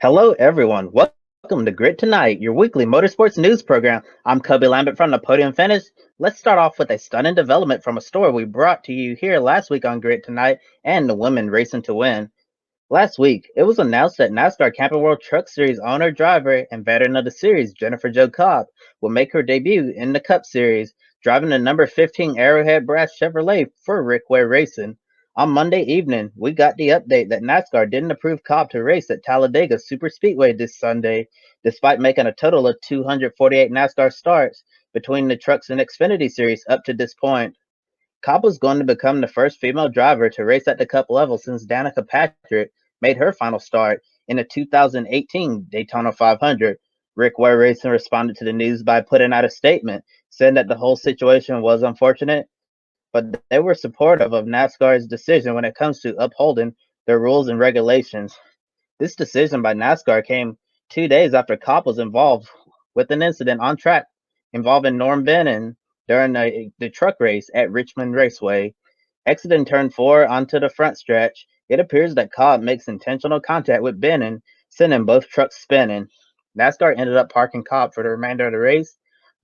Hello, everyone. Welcome to Grid Tonight, your weekly motorsports news program. I'm Cubby Lambert from the Podium Finish. Let's start off with a stunning development from a story we brought to you here last week on Grid Tonight and the women racing to win. Last week, it was announced that NASCAR Camping World Truck Series owner, driver, and veteran of the series, Jennifer Jo Cobb, will make her debut in the Cup Series, driving the number 15 Arrowhead Brass Chevrolet for Rick Ware Racing. On Monday evening, we got the update that NASCAR didn't approve Cobb to race at Talladega Superspeedway this Sunday, despite making a total of 248 NASCAR starts between the Trucks and Xfinity Series up to this point. Cobb was going to become the first female driver to race at the Cup level since Danica Patrick made her final start in the 2018 Daytona 500. Rick Ware Racing responded to the news by putting out a statement saying that the whole situation was unfortunate, but they were supportive of NASCAR's decision when it comes to upholding their rules and regulations. This decision by NASCAR came 2 days after Cobb was involved with an incident on track involving Norm Bennon during the truck race at Richmond Raceway. Exiting turn 4 onto the front stretch, it appears that Cobb makes intentional contact with Bennon, sending both trucks spinning. NASCAR ended up parking Cobb for the remainder of the race.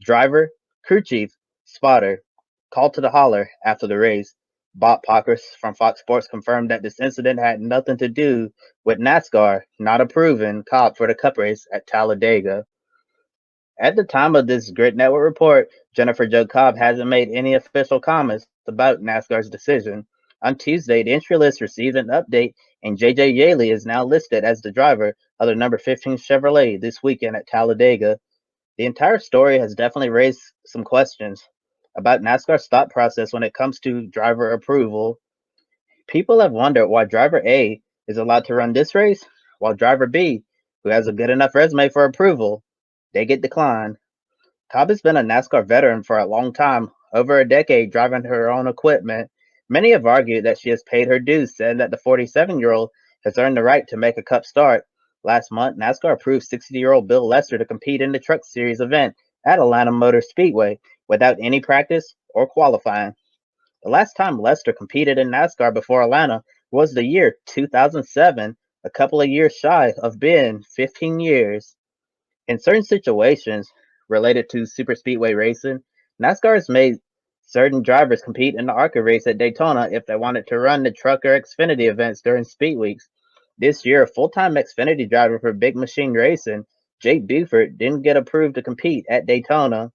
Driver, crew chief, spotter, called to the holler after the race. Bob Pockers from Fox Sports confirmed that this incident had nothing to do with NASCAR not approving Cobb for the Cup race at Talladega. At the time of this Grid Network report, Jennifer Jo Cobb hasn't made any official comments about NASCAR's decision. On Tuesday, the entry list received an update, and JJ Yaley is now listed as the driver of the number 15 Chevrolet this weekend at Talladega. The entire story has definitely raised some questions about NASCAR's thought process when it comes to driver approval. People have wondered why driver A is allowed to run this race, while driver B, who has a good enough resume for approval, they get declined. Cobb has been a NASCAR veteran for a long time, over a decade driving her own equipment. Many have argued that she has paid her dues, saying that the 47-year-old has earned the right to make a Cup start. Last month, NASCAR approved 60-year-old Bill Lester to compete in the Truck Series event at Atlanta Motor Speedway without any practice or qualifying. The last time Lester competed in NASCAR before Atlanta was the year 2007, a couple of years shy of being 15 years. In certain situations related to superspeedway racing, NASCAR has made certain drivers compete in the ARCA race at Daytona if they wanted to run the truck or Xfinity events during speed weeks. This year, a full-time Xfinity driver for Big Machine Racing, Jake Buford, didn't get approved to compete at Daytona.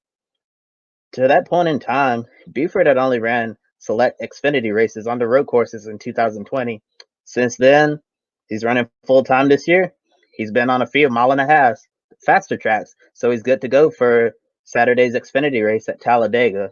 To that point in time, Buford had only ran select Xfinity races on the road courses in 2020. Since then, he's running full-time this year. He's been on a few mile-and-a-half faster tracks, so he's good to go for Saturday's Xfinity race at Talladega.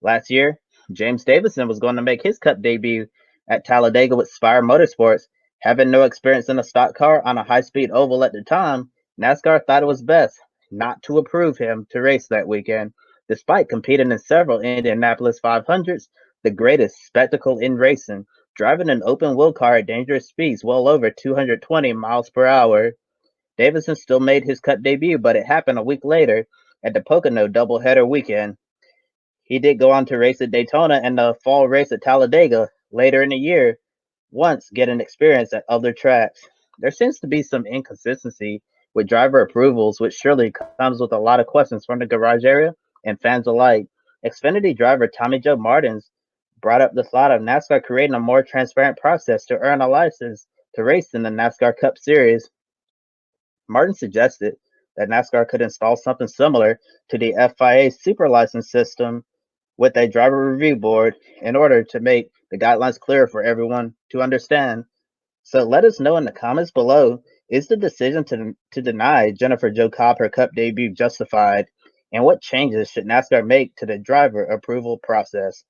Last year, James Davison was going to make his Cup debut at Talladega with Spire Motorsports. Having no experience in a stock car on a high-speed oval at the time, NASCAR thought it was best not to approve him to race that weekend, despite competing in several Indianapolis 500s, the greatest spectacle in racing, driving an open-wheel car at dangerous speeds well over 220 miles per hour. Davison still made his Cup debut, but it happened a week later at the Pocono doubleheader weekend. He did go on to race at Daytona and the fall race at Talladega later in the year, once getting experience at other tracks. There seems to be some inconsistency with driver approvals, which surely comes with a lot of questions from the garage area and fans alike. Xfinity driver Tommy Joe Martins brought up the thought of NASCAR creating a more transparent process to earn a license to race in the NASCAR Cup Series. Martin suggested that NASCAR could install something similar to the FIA Super License system with a driver review board in order to make the guidelines clearer for everyone to understand. So let us know in the comments below, is the decision to deny Jennifer Jo Cobb her Cup debut justified? And what changes should NASCAR make to the driver approval process?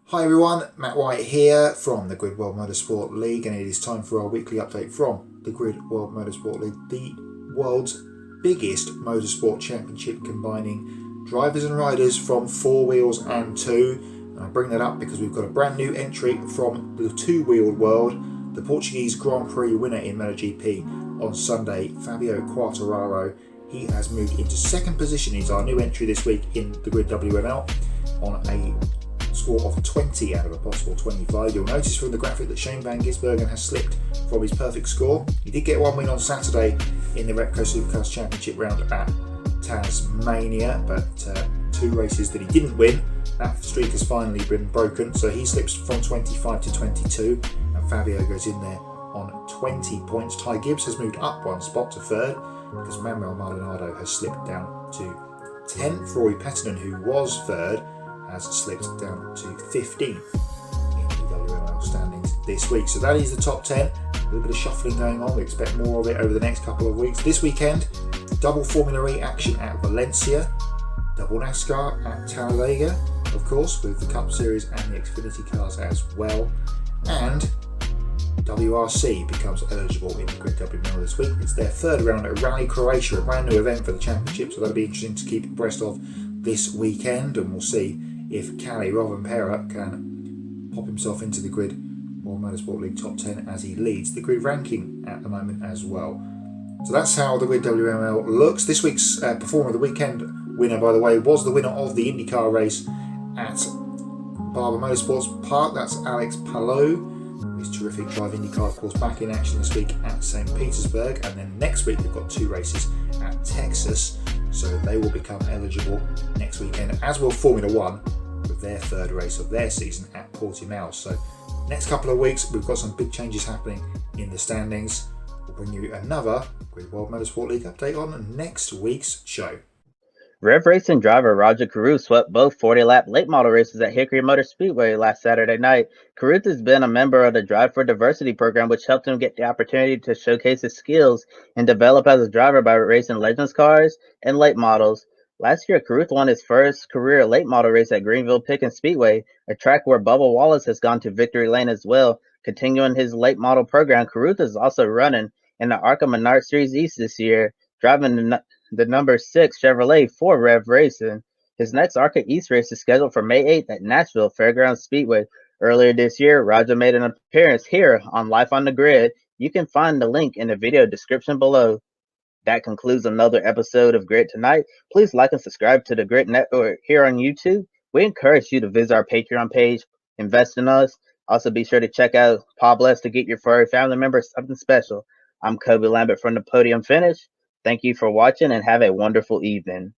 Hi everyone, Matt White here from the GRID World Motorsport League, and it is time for our weekly update from the GRID World Motorsport League, the world's biggest motorsport championship combining drivers and riders from four wheels and two. And I bring that up because we've got a brand new entry from the two-wheeled world, the Portuguese Grand Prix winner in MotoGP on Sunday, Fabio Quartararo. He has moved into second position. He's our new entry this week in the Grid WML on a score of 20 out of a possible 25. You'll notice from the graphic that Shane Van Gisbergen has slipped from his perfect score. He did get one win on Saturday in the Repco Supercars Championship round at Tasmania, but 2 races that he didn't win. That streak has finally been broken, so he slips from 25 to 22, and Fabio goes in there on 20 points. Ty Gibbs has moved up 1 spot to 3rd, because Manuel Maldonado has slipped down to 10th. Rory Pettinen, who was 3rd, has slipped down to 15th in the WML standings this week. So that is the top 10. A little bit of shuffling going on. We expect more of it over the next couple of weeks. This weekend, double Formula E action at Valencia, double NASCAR at Talladega, of course, with the Cup Series and the Xfinity cars as well. And WRC becomes eligible in the Grid WML this week. It's their 3rd round at Rally Croatia, a brand new event for the championship, so that'll be interesting to keep abreast of this weekend, and we'll see if Kalle Rovanperä can pop himself into the Grid World Motorsport League top 10 as he leads the grid ranking at the moment as well. So that's how the Grid WML looks. This week's Performer of the Weekend winner, by the way, was the winner of the IndyCar race at Barber Motorsports Park. That's Alex Palou. His terrific Drive IndyCar, of course, back in action this week at St. Petersburg. And then next week they've got 2 races at Texas. So they will become eligible next weekend, as will Formula One with their 3rd race of their season at Portimao. So next couple of weeks, we've got some big changes happening in the standings. We'll bring you another Grid World Motorsport League update on next week's show. Rev Racing driver Rajah Caruth swept both 40-lap late model races at Hickory Motor Speedway last Saturday night. Caruth has been a member of the Drive for Diversity program, which helped him get the opportunity to showcase his skills and develop as a driver by racing Legends cars and late models. Last year, Caruth won his first career late model race at Greenville Pickens Speedway, a track where Bubba Wallace has gone to victory lane as well. Continuing his late model program, Caruth is also running in the ARCA Menard Series East this year, driving the number 6 Chevrolet for Rev Racing. His next ARCA East race is scheduled for May 8th at Nashville Fairgrounds Speedway. Earlier this year, Rajah made an appearance here on Life on the Grid. You can find the link in the video description below. That concludes another episode of Grid Tonight. Please like and subscribe to the Grid Network here on YouTube. We encourage you to visit our Patreon page, invest in us. Also, be sure to check out Paw Bless to get your furry family members something special. I'm Kobe Lambert from the Podium Finish. Thank you for watching and have a wonderful evening.